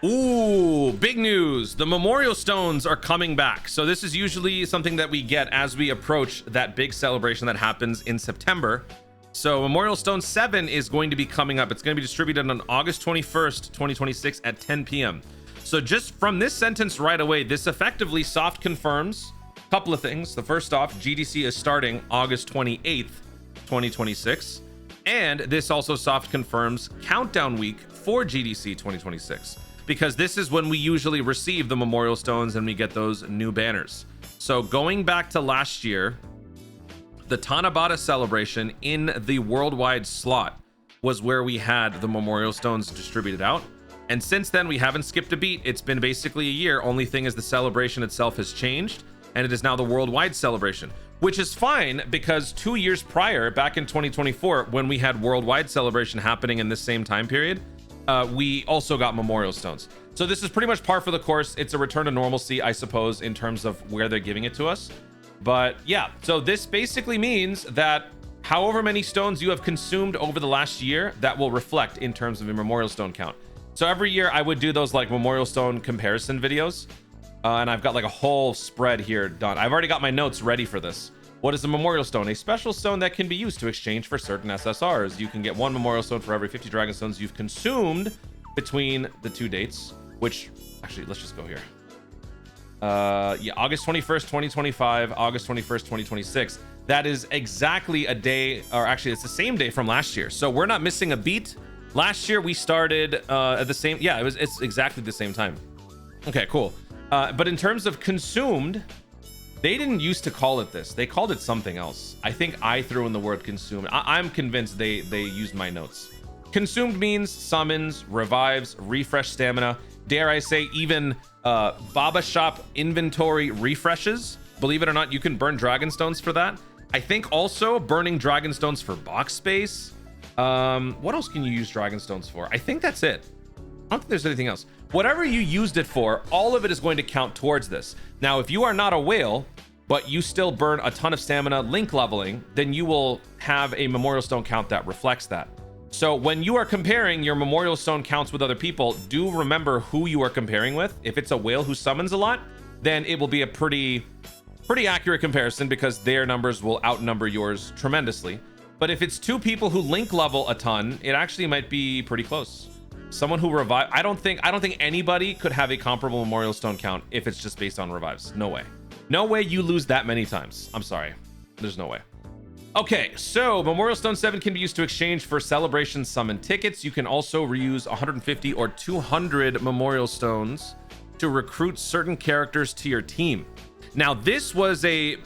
Ooh, big news. The memorial stones are coming back. So this is usually something that we get as we approach that big celebration that happens in September. So Memorial Stone 7 is going to be coming up. It's going to be distributed on August 21st, 2026 at 10 p.m. So just from this sentence right away, this effectively soft confirms a couple of things. The first off, GDC is starting August 28th, 2026. And this also soft confirms countdown week for GDC 2026, because this is when we usually receive the memorial stones and we get those new banners. So going back to last year, the Tanabata celebration in the worldwide slot was where we had the memorial stones distributed out. And since then, we haven't skipped a beat. It's been basically a year. Only thing is the celebration itself has changed, and it is now the worldwide celebration, which is fine because 2 years prior, back in 2024, when we had worldwide celebration happening in this same time period, we also got memorial stones. So this is pretty much par for the course. It's a return to normalcy, I suppose, in terms of where they're giving it to us. But yeah, so this basically means that however many stones you have consumed over the last year, that will reflect in terms of a memorial stone count. So every year I would do those like memorial stone comparison videos, and I've got like a whole spread here done. I've already got my notes ready for this. What is a memorial stone? A special stone that can be used to exchange for certain SSRs. You can get one memorial stone for every 50 dragon stones you've consumed between the two dates, which actually, let's just go here. Yeah, August 21st, 2025, August 21st, 2026. That is exactly a day, or actually it's the same day from last year. So we're not missing a beat. Last year we started at the same, yeah, it's exactly the same time. Okay, cool. But in terms of consumed, they didn't used to call it this. They called it something else. I think I threw in the word consumed. I'm convinced they used my notes. Consumed means summons, revives, refresh stamina. Dare I say even Baba Shop inventory refreshes. Believe it or not, you can burn dragon stones for that. I think also burning dragon stones for box space. What else can you use dragon stones for? I think that's it. I don't think there's anything else. Whatever you used it for, all of it is going to count towards this. Now, if you are not a whale, but you still burn a ton of stamina link leveling, then you will have a memorial stone count that reflects that. So when you are comparing your memorial stone counts with other people, do remember who you are comparing with. If it's a whale who summons a lot, then it will be a pretty accurate comparison because their numbers will outnumber yours tremendously. But if it's two people who link level a ton, it actually might be pretty close. Someone who revive, I don't think anybody could have a comparable memorial stone count if it's just based on revives. No way. No way you lose that many times. I'm sorry. There's no way. Okay, so Memorial Stone 7 can be used to exchange for celebration summon tickets. You can also reuse 150 or 200 Memorial Stones to recruit certain characters to your team. Now, this was a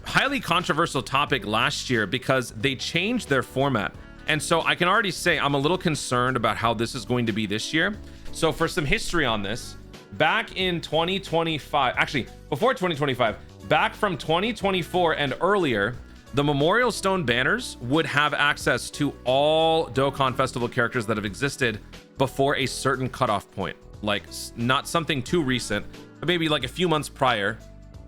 highly controversial topic last year because they changed their format. And so I can already say I'm a little concerned about how this is going to be this year. So for some history on this, back in 2025, actually before 2025, back from 2024 and earlier, the Memorial Stone banners would have access to all Dokkan Festival characters that have existed before a certain cutoff point. Like not something too recent, but maybe like a few months prior,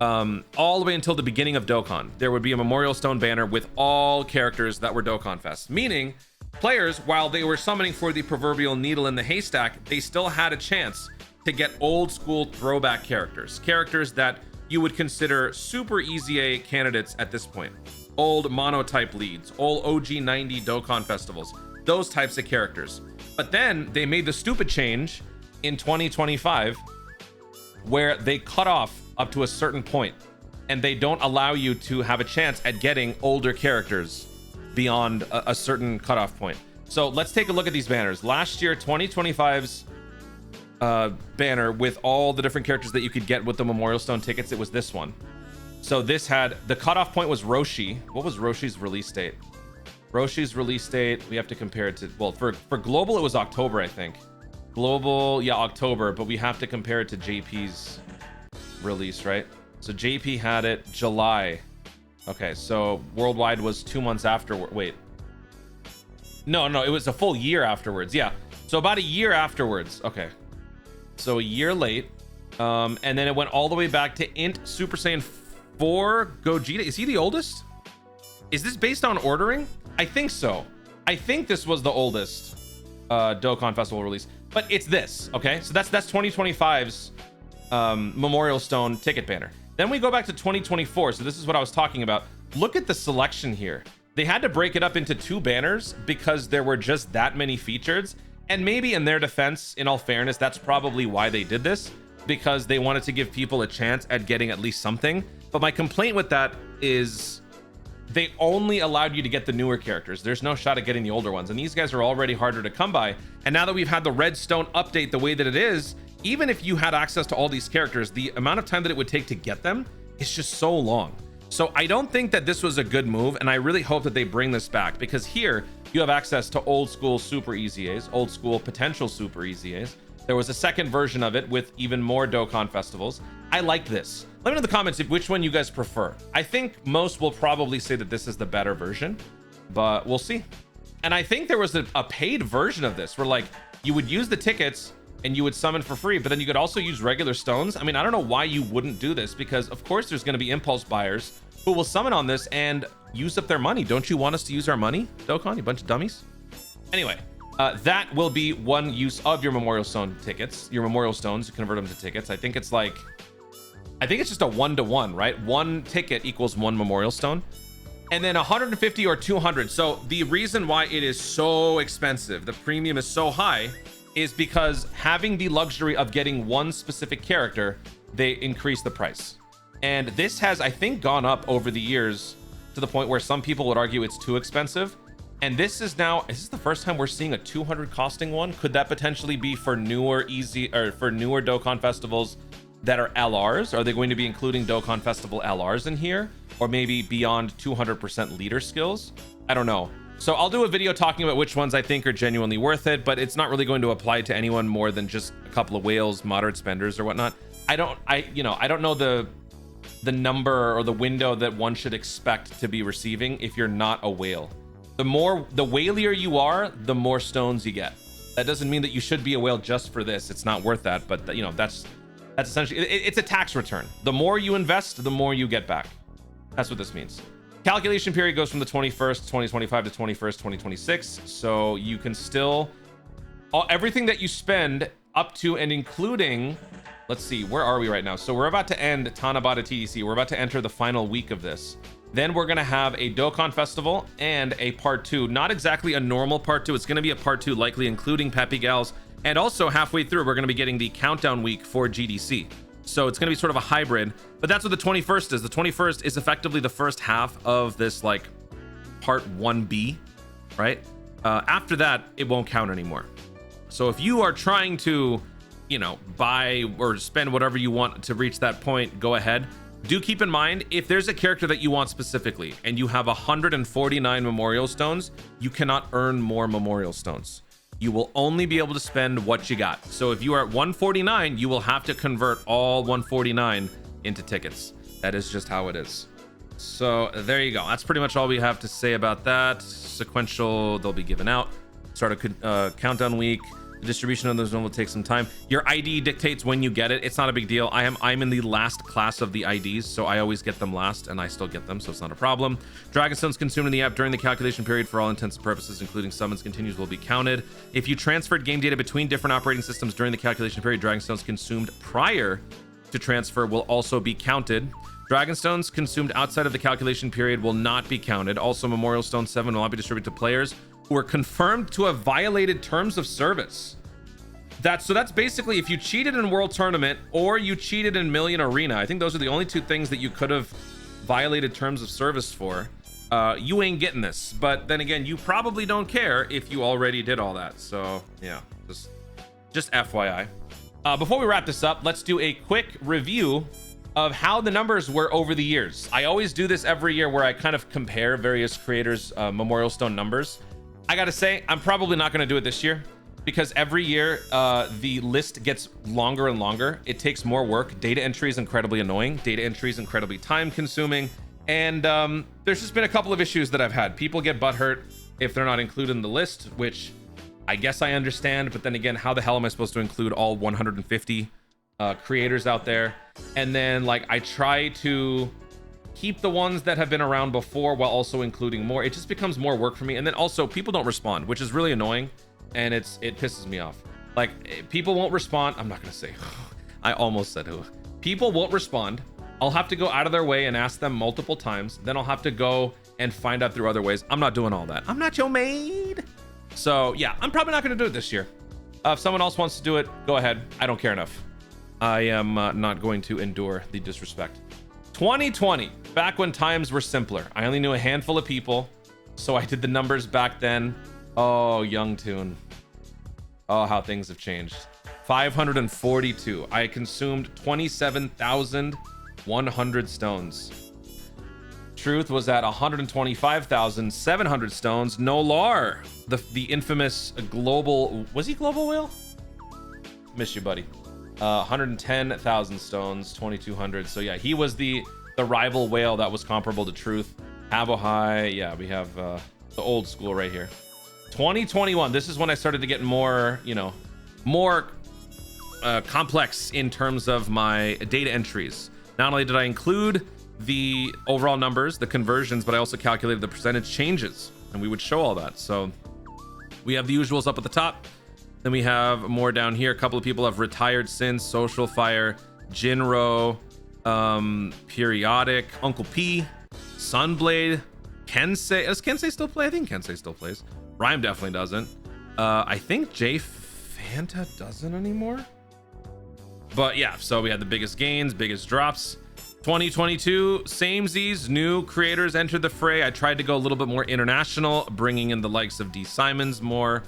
all the way until the beginning of Dokkan. There would be a Memorial Stone banner with all characters that were Dokkan Fest, meaning players, while they were summoning for the proverbial needle in the haystack, they still had a chance to get old school throwback characters that you would consider super easy A candidates at this point. Old monotype leads, old OG 90 Dokkan festivals, those types of characters. But then they made the stupid change in 2025 where they cut off up to a certain point and they don't allow you to have a chance at getting older characters beyond a certain cutoff point. So let's take a look at these banners. Last year, 2025's banner with all the different characters that you could get with the Memorial Stone tickets, it was this one. So this had, the cutoff point was Roshi. What was Roshi's release date? Roshi's release date, we have to compare it to, well, for global, it was October, I think. Global, yeah, October, but we have to compare it to JP's release, right? So JP had it July. Okay, so worldwide was 2 months after, wait. No, it was a full year afterwards, yeah. So about a year afterwards, okay. So a year late, and then it went all the way back to Int Super Saiyan 4 Gogeta. Is he the oldest? Is this based on ordering? I think so. I think this was the oldest Dokkan Festival release. but it's this. Okay, so that's 2025's Memorial Stone ticket banner. Then we go back to 2024. So this is what I was talking about. Look at the selection here. They had to break it up into 2 banners because there were just that many features. And maybe in their defense, in all fairness, that's probably why they did this, because they wanted to give people a chance at getting at least something. But my complaint with that is they only allowed you to get the newer characters. There's no shot at getting the older ones. And these guys are already harder to come by. And now that we've had the Redstone update the way that it is, even if you had access to all these characters, the amount of time that it would take to get them is just so long. So I don't think that this was a good move, and I really hope that they bring this back, because here you have access to old school super easy A's, old school potential super easy A's. There was a second version of it with even more Dokkan festivals. I like this. Let me know in the comments which one you guys prefer. I think most will probably say that this is the better version, but we'll see. And I think there was a paid version of this where like you would use the tickets and you would summon for free, but then you could also use regular stones. I mean, I don't know why you wouldn't do this, because of course there's going to be impulse buyers who will summon on this and use up their money. Don't you want us to use our money, Dokkan, you bunch of dummies? Anyway, that will be one use of your Memorial Stone tickets, your Memorial Stones, you convert them to tickets. I think it's just a 1-to-1, right? 1 ticket equals 1 Memorial Stone. And then 150 or 200. So the reason why it is so expensive, the premium is so high, is because having the luxury of getting one specific character, they increase the price. And this has, I think, gone up over the years to the point where some people would argue it's too expensive. And this is now, is this the first time we're seeing a 200 costing one? Could that potentially be for newer Dokkan festivals that are LRs? Are they going to be including Dokkan Festival LRs in here? Or maybe beyond 200% leader skills? I don't know. So I'll do a video talking about which ones I think are genuinely worth it, but it's not really going to apply to anyone more than just a couple of whales, moderate spenders or whatnot. I don't know the number or the window that one should expect to be receiving if you're not a whale. The whalier you are, the more stones you get. That doesn't mean that you should be a whale just for this. It's not worth that, but that's essentially, it's a tax return. The more you invest, the more you get back. That's what this means. Calculation period goes from the 21st, 2025 to 21st, 2026. So you can still, everything that you spend up to and including, let's see, where are we right now? So we're about to end Tanabata TDC. We're about to enter the final week of this. Then we're going to have a Dokkan Festival and a part 2. Not exactly a normal part 2. It's going to be a part 2, likely including Peppy Gals. And also halfway through, we're going to be getting the countdown week for GDC. So it's going to be sort of a hybrid, but that's what the 21st is. The 21st is effectively the first half of this like part 1B, right? After that, it won't count anymore. So if you are trying to, buy or spend whatever you want to reach that point, go ahead. Do keep in mind, if there's a character that you want specifically and you have 149 Memorial Stones, you cannot earn more Memorial Stones. You will only be able to spend what you got. So if you are at 149, you will have to convert all 149 into tickets. That is just how it is. So there you go. That's pretty much all we have to say about that. Sequential, they'll be given out. Start a countdown week. The distribution of those will take some time. Your ID dictates when you get it. It's not a big deal. I'm in the last class of the IDs, so I always get them last, and I still get them, so it's not a problem. Dragonstones consumed in the app during the calculation period for all intents and purposes, including summons continues, will be counted. If you transferred game data between different operating systems during the calculation period, Dragonstones consumed prior to transfer will also be counted. Dragonstones consumed outside of the calculation period will not be counted. Also, Memorial Stone 7 will not be distributed to players who are confirmed to have violated terms of service. That's basically if you cheated in World Tournament or you cheated in Million Arena. I think those are the only 2 things that you could have violated terms of service for. You ain't getting this. But then again, you probably don't care if you already did all that. So yeah, just FYI. Before we wrap this up, let's do a quick review of how the numbers were over the years. I always do this every year where I kind of compare various creators' Memorial Stone numbers. I gotta say, I'm probably not gonna do it this year because every year the list gets longer and longer. It takes more work. Data entry is incredibly annoying. Data entry is incredibly time consuming. And there's just been a couple of issues that I've had. People get butthurt if they're not included in the list, which I guess I understand. But then again, how the hell am I supposed to include all 150 creators out there? And then like I try to keep the ones that have been around before while also including more. It just becomes more work for me. And then also people don't respond, which is really annoying, and it pisses me off. Like, people won't respond. I'm not gonna say. I almost said who. People won't respond. I'll have to go out of their way and ask them multiple times. Then I'll have to go and find out through other ways. I'm not doing all that. I'm not your maid. So yeah, I'm probably not gonna do it this year. If someone else wants to do it, go ahead. I don't care enough. I am not going to endure the disrespect. 2020, back when times were simpler. I only knew a handful of people, so I did the numbers back then. Oh, young tune. Oh, how things have changed. 542. I consumed 27,100 stones. Truth was at 125,700 stones. No lar, the infamous global, was he global whale? Miss you, buddy. 110,000 stones, 2,200. So yeah, he was the rival whale that was comparable to Truth. Abohai, yeah, we have the old school right here. 2021, this is when I started to get more, you know, more complex in terms of my data entries. Not only did I include the overall numbers, the conversions, but I also calculated the percentage changes, and we would show all that. So we have the usuals up at the top. Then we have more down here. A couple of people have retired since: Social Fire, Jinro, Periodic, Uncle P, Sunblade, Kensei. Does Kensei still play? I think Kensei still plays. Rhyme definitely doesn't. I think J Fanta doesn't anymore. But yeah, so we had the biggest gains, biggest drops. 2022, samesies, new creators entered the fray. I tried to go a little bit more international, bringing in the likes of D. Simons more.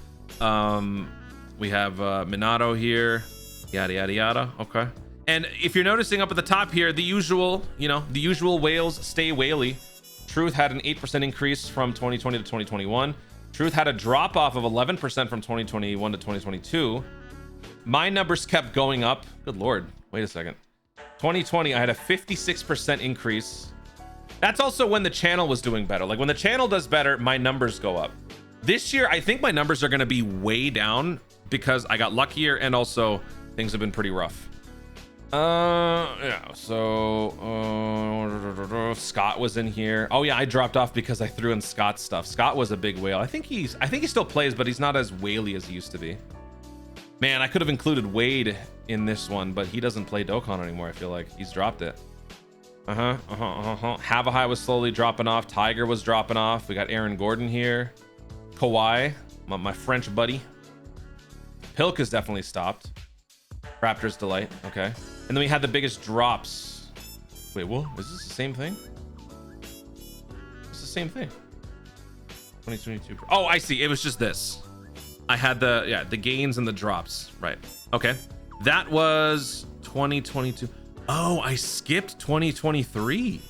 We have Minato here, yada, yada, yada. Okay. And if you're noticing up at the top here, the usual, you know, the usual whales stay whaley. Truth had an 8% increase from 2020 to 2021. Truth had a drop off of 11% from 2021 to 2022. My numbers kept going up. Good Lord. Wait a second. 2020, I had a 56% increase. That's also when the channel was doing better. Like when the channel does better, my numbers go up. This year, I think my numbers are going to be way down because I got luckier and also things have been pretty rough. Yeah, so Scott was in here. Oh yeah, I dropped off because I threw in Scott's stuff. Scott was a big whale. I think he still plays, but he's not as whaley as he used to be. Man, I could have included Wade in this one, but he doesn't play Dokkan anymore. I feel like he's dropped it. Havahai was slowly dropping off. Tiger was dropping off. We got Aaron Gordon here. Kawhi, my French buddy. Pilk has definitely stopped. Raptor's Delight. Okay. And then we had the biggest drops. Wait, what? Is this the same thing? It's the same thing. 2022. Oh, I see. It was just this. I had the gains and the drops. Right. Okay. That was 2022. Oh, I skipped 2023.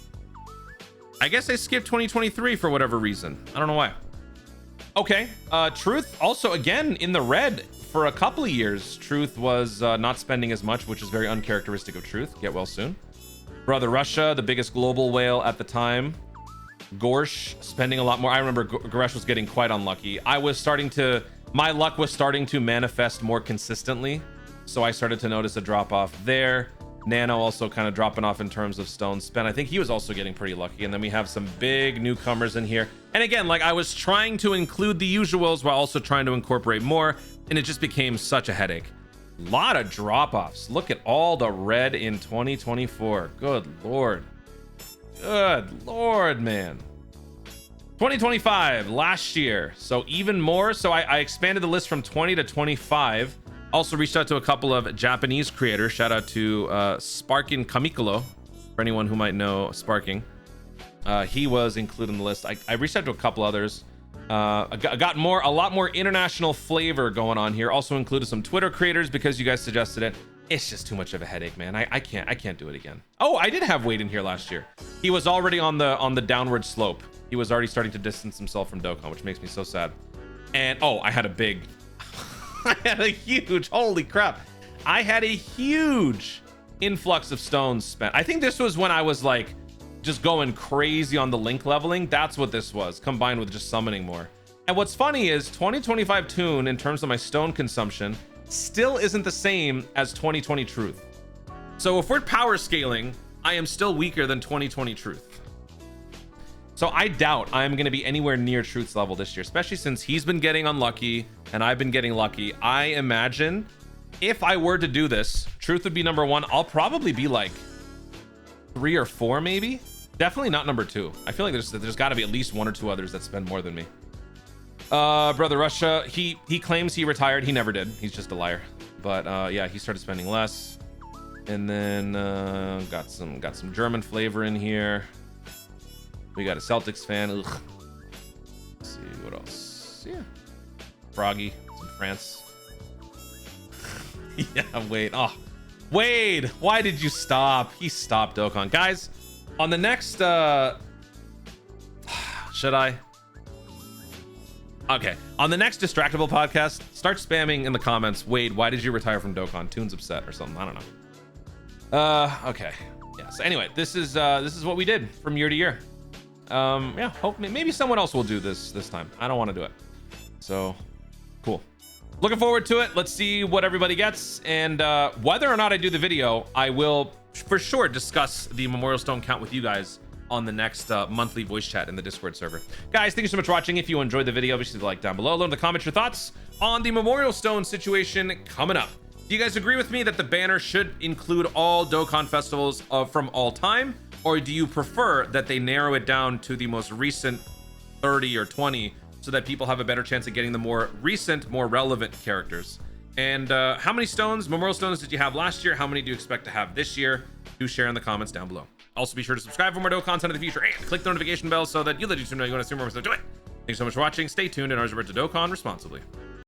I guess I skipped 2023 for whatever reason. I don't know why. Okay. Truth also again in the red for a couple of years. Truth was not spending as much, which is very uncharacteristic of Truth. Get well soon. Brother Russia, the biggest global whale at the time. Gorsh spending a lot more. I remember Goresh was getting quite unlucky. My luck was starting to manifest more consistently, so I started to notice a drop off there. Nano also kind of dropping off in terms of stones spent. I think he was also getting pretty lucky. And then we have some big newcomers in here. And again, like I was trying to include the usuals while also trying to incorporate more, and it just became such a headache. A lot of drop offs. Look at all the red in 2024. Good Lord. Good Lord, man. 2025, last year. So even more. So I expanded the list from 20 to 25. Also reached out to a couple of Japanese creators. Shout out to Sparking Kamikolo, for anyone who might know Sparking. He was included in the list. I reached out to a couple others. I got a lot more international flavor going on here. Also included some Twitter creators because you guys suggested it. It's just too much of a headache, man. I can't do it again. Oh, I did have Wade in here last year. He was already on the downward slope. He was already starting to distance himself from Dokkan, which makes me so sad. And oh, I had a big, holy crap. I had a huge influx of stones spent. I think this was when I was like just going crazy on the link leveling. That's what this was, combined with just summoning more. And what's funny is 2025 Toon, in terms of my stone consumption, still isn't the same as 2020 Truth. So if we're power scaling, I am still weaker than 2020 Truth. So I doubt I'm going to be anywhere near Truth's level this year, especially since he's been getting unlucky and I've been getting lucky. I imagine if I were to do this, Truth would be number 1. I'll probably be like 3 or 4 maybe. Definitely not number 2. I feel like there's got to be at least 1 or 2 others that spend more than me. Brother Russia, he claims he retired. He never did. He's just a liar. But yeah, he started spending less. And then got some German flavor in here. We got a Celtics fan. Ugh. Let's see what else. Yeah, Froggy, some France. Yeah, Wade. Oh, Wade, why did you stop? He stopped Dokkan. Guys, on the next should I? Okay, on the next Distractable podcast, start spamming in the comments, Wade, why did you retire from Dokkan? Toon's upset or something. I don't know. Okay. Yeah, so anyway, this is what we did from year to year. Yeah, hope maybe someone else will do this time. I don't want to do it. So cool. Looking forward to it. Let's see what everybody gets, and whether or not I do the video, I will for sure discuss the Memorial Stone count with you guys on the next monthly voice chat in the Discord server. Guys, thank you so much for watching. If you enjoyed the video, obviously like down below. Let in the comments your thoughts on the Memorial Stone situation coming up. Do you guys agree with me that the banner should include all Dokkan festivals from all time? Or do you prefer that they narrow it down to the most recent 30 or 20 so that people have a better chance of getting the more recent, more relevant characters? And how many stones, Memorial Stones, did you have last year? How many do you expect to have this year? Do share in the comments down below. Also, be sure to subscribe for more Dokkan content in the future and click the notification bell so that you let YouTube know you want to see more. So do it. Thanks so much for watching. Stay tuned and always remember to Dokkan responsibly.